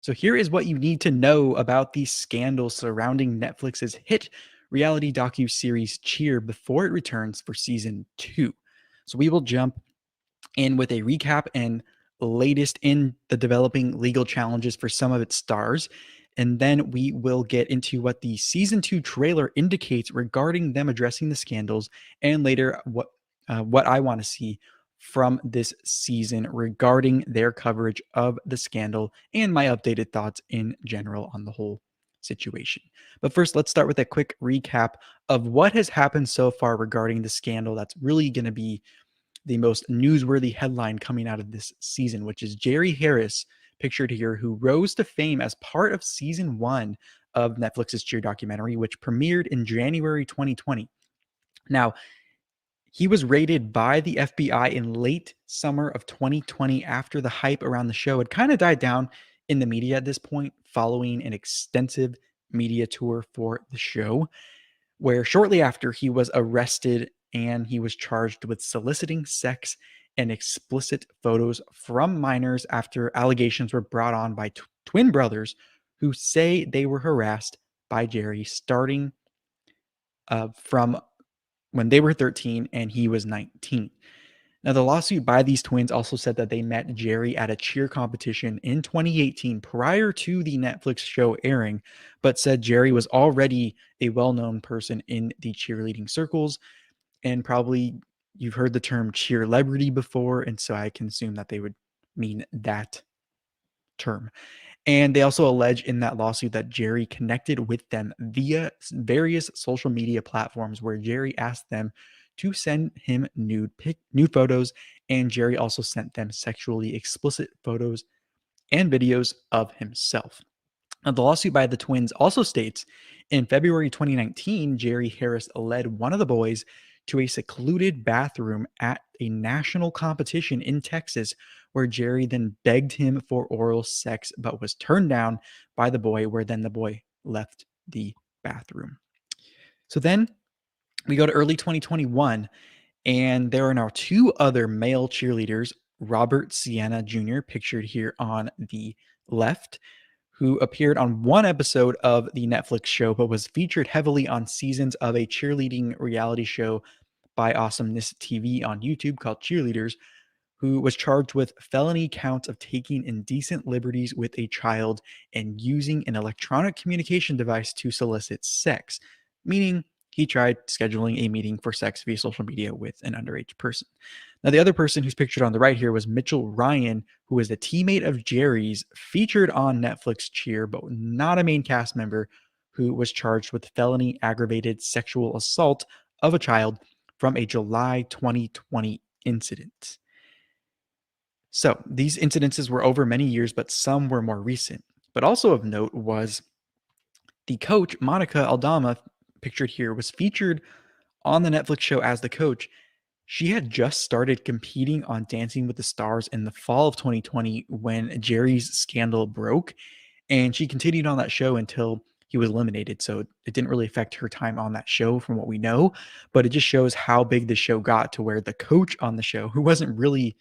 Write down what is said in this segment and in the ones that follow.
So here is what you need to know about the scandal surrounding Netflix's hit reality docu-series Cheer before it returns for season 2. So we will jump in with a recap and latest in the developing legal challenges for some of its stars. And then we will get into what the season 2 trailer indicates regarding them addressing the scandals, and later what I want to see from this season regarding their coverage of the scandal and my updated thoughts in general on the whole situation. But first, let's start with a quick recap of what has happened so far regarding the scandal that's really going to be the most newsworthy headline coming out of this season, which is Jerry Harris, pictured here, who rose to fame as part of season 1 of Netflix's Cheer documentary, which premiered in January 2020. Now, he was raided by the FBI in late summer of 2020 after the hype around the show had kind of died down in the media at this point, following an extensive media tour for the show, where shortly after he was arrested and he was charged with soliciting sex and explicit photos from minors after allegations were brought on by twin brothers who say they were harassed by Jerry starting from when they were 13 and he was 19. Now, the lawsuit by these twins also said that they met Jerry at a cheer competition in 2018 prior to the Netflix show airing, but said Jerry was already a well known person in the cheerleading circles. And probably you've heard the term cheerlebrity before, and so I can assume that they would mean that term. And they also allege in that lawsuit that Jerry connected with them via various social media platforms where Jerry asked them to send him nude photos, and Jerry also sent them sexually explicit photos and videos of himself. Now, the lawsuit by the twins also states in February 2019, Jerry Harris led one of the boys to a secluded bathroom at a national competition in Texas, where Jerry then begged him for oral sex but was turned down by the boy, where then the boy left the bathroom. So then we go to early 2021, and there are now two other male cheerleaders, Robert Scianna Jr., pictured here on the left, who appeared on one episode of the Netflix show, but was featured heavily on seasons of a cheerleading reality show by Awesomeness TV on YouTube called Cheerleaders, who was charged with felony counts of taking indecent liberties with a child and using an electronic communication device to solicit sex, meaning he tried scheduling a meeting for sex via social media with an underage person. Now, the other person who's pictured on the right here was Mitchell Ryan, who is a teammate of Jerry's, featured on Netflix Cheer, but not a main cast member, who was charged with felony aggravated sexual assault of a child from a July 2020 incident. So these incidences were over many years, but some were more recent. But also of note was the coach, Monica Aldama, pictured here, was featured on the Netflix show as the coach. She had just started competing on Dancing with the Stars in the fall of 2020 when Jerry's scandal broke, and she continued on that show until he was eliminated. So it didn't really affect her time on that show from what we know, but it just shows how big the show got to where the coach on the show, who wasn't really,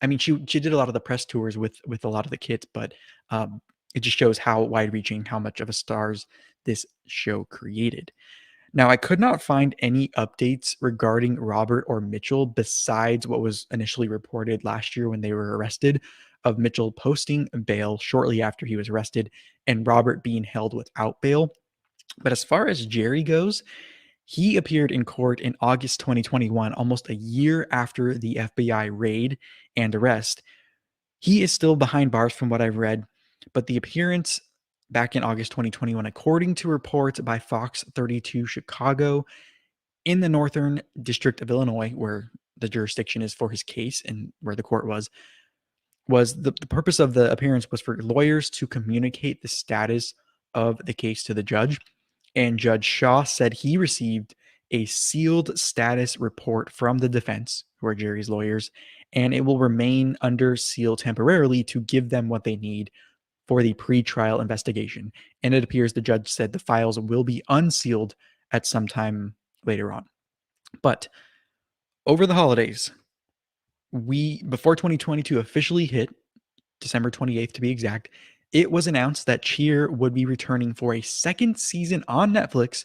I mean, she did a lot of the press tours with a lot of the kids, but it just shows how wide reaching, how much of a stars this show created. Now, I could not find any updates regarding Robert or Mitchell besides what was initially reported last year when they were arrested, of Mitchell posting bail shortly after he was arrested and Robert being held without bail. But as far as Jerry goes, he appeared in court in August 2021, almost a year after the FBI raid and arrest. He is still behind bars from what I've read, but the appearance back in August 2021, according to reports by Fox 32 Chicago, in the Northern District of Illinois, where the jurisdiction is for his case and where the court was the purpose of the appearance was for lawyers to communicate the status of the case to the judge. And Judge Shaw said he received a sealed status report from the defense, who are Jerry's lawyers, and it will remain under seal temporarily to give them what they need for the pre-trial investigation. And it appears the judge said the files will be unsealed at some time later on. But over the holidays, before 2022 officially hit, December 28th to be exact, it was announced that Cheer would be returning for a second season on Netflix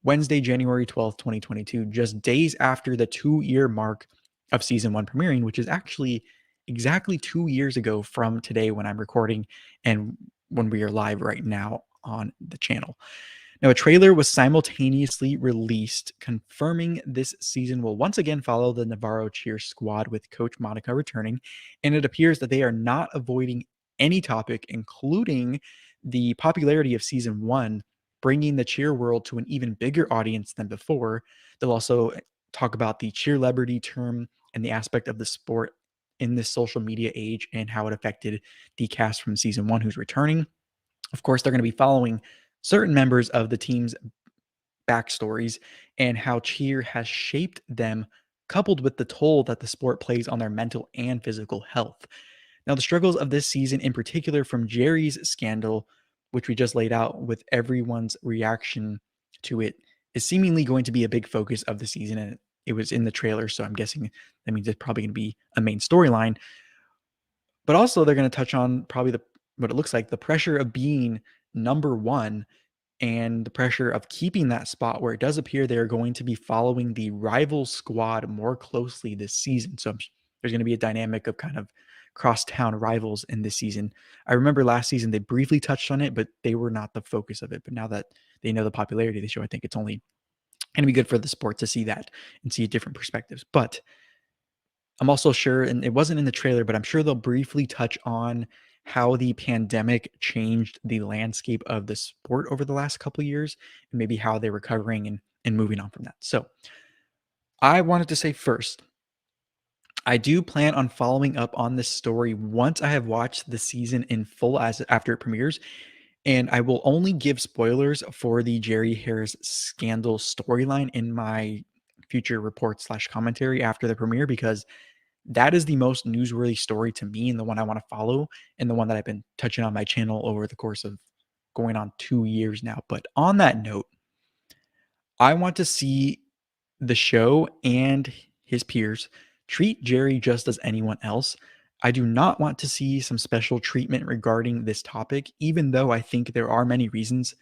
Wednesday, January 12th, 2022, just days after the 2-year mark of season 1 premiering, which is actually exactly 2 years ago from today when I'm recording and when we are live right now on the channel. Now, a trailer was simultaneously released confirming this season will once again follow the Navarro cheer squad with Coach Monica returning, and it appears that they are not avoiding any topic, including the popularity of season 1, bringing the cheer world to an even bigger audience than before. They'll also talk about the cheerlebrity term and the aspect of the sport in this social media age and how it affected the cast from season 1 who's returning. Of course, they're going to be following certain members of the team's backstories and how cheer has shaped them, coupled with the toll that the sport plays on their mental and physical health. Now, the struggles of this season, in particular from Jerry's scandal, which we just laid out with everyone's reaction to it, is seemingly going to be a big focus of the season. And it was in the trailer, so I'm guessing that means it's probably going to be a main storyline. But also, they're going to touch on probably what it looks like the pressure of being number one and the pressure of keeping that spot, where it does appear they're going to be following the rival squad more closely this season. So there's going to be a dynamic of kind of crosstown rivals in this season. I remember last season they briefly touched on it, but they were not the focus of it. But now that they know the popularity of the show, I think it's only going to be good for the sport to see that and see different perspectives. But I'm also sure, and it wasn't in the trailer, but I'm sure they'll briefly touch on how the pandemic changed the landscape of the sport over the last couple of years and maybe how they're recovering and moving on from that. So I wanted to say first, I do plan on following up on this story once I have watched the season in full as after it premieres. And I will only give spoilers for the Jerry Harris scandal storyline in my future report slash commentary after the premiere, because that is the most newsworthy story to me and the one I want to follow and the one that I've been touching on my channel over the course of going on 2 years now. But on that note, I want to see the show and his peers treat Jerry just as anyone else. I do not want to see some special treatment regarding this topic, even though I think there are many reasons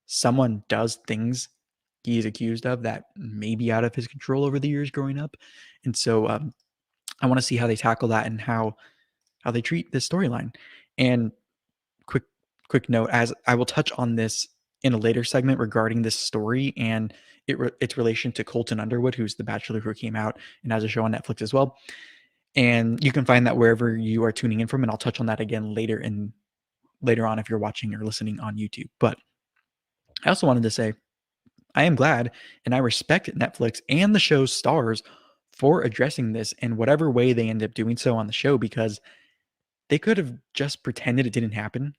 someone does things he is accused of that may be out of his control over the years growing up. And so I want to see how they tackle that and how they treat this storyline. And quick note, as I will touch on this in a later segment regarding this story and its relation to Colton Underwood, who's the Bachelor who came out and has a show on Netflix as well. And you can find that wherever you are tuning in from, and I'll touch on that again later on if you're watching or listening on YouTube. But I also wanted to say I am glad and I respect Netflix and the show's stars for addressing this in whatever way they end up doing so on the show, because they could have just pretended it didn't happen.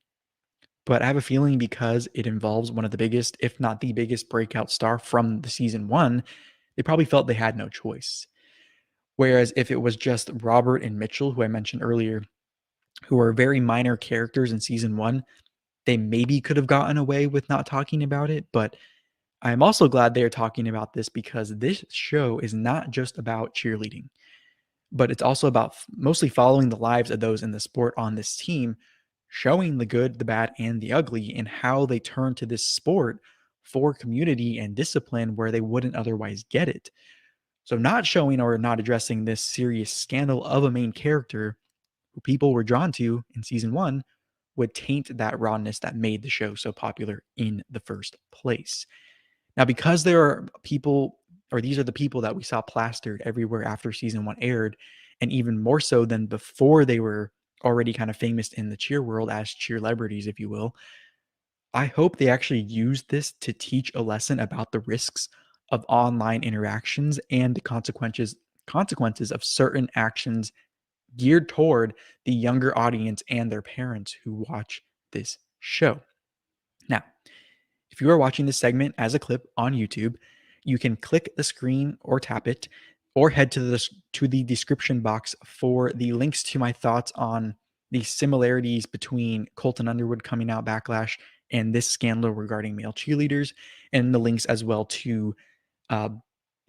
But I have a feeling because it involves one of the biggest, if not the biggest breakout star from the season 1, they probably felt they had no choice. Whereas if it was just Robert and Mitchell, who I mentioned earlier, who are very minor characters in season 1, they maybe could have gotten away with not talking about it. But I'm also glad they are talking about this, because this show is not just about cheerleading, but it's also about mostly following the lives of those in the sport on this team, showing the good, the bad, and the ugly, and how they turn to this sport for community and discipline where they wouldn't otherwise get it. So, not showing or not addressing this serious scandal of a main character who people were drawn to in season 1 would taint that rawness that made the show so popular in the first place. Now, because there are people, or these are the people that we saw plastered everywhere after season 1 aired, and even more so than before they were already kind of famous in the cheer world as cheer celebrities, if you will, I hope they actually use this to teach a lesson about the risks of online interactions and the consequences of certain actions geared toward the younger audience and their parents who watch this show. Now, if you are watching this segment as a clip on YouTube, you can click the screen or tap it, or head to the description box for the links to my thoughts on the similarities between Colton Underwood coming out backlash and this scandal regarding male cheerleaders, and the links as well to uh,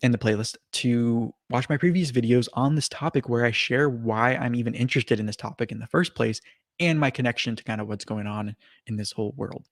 in the playlist to watch my previous videos on this topic, where I share why I'm even interested in this topic in the first place and my connection to kind of what's going on in this whole world.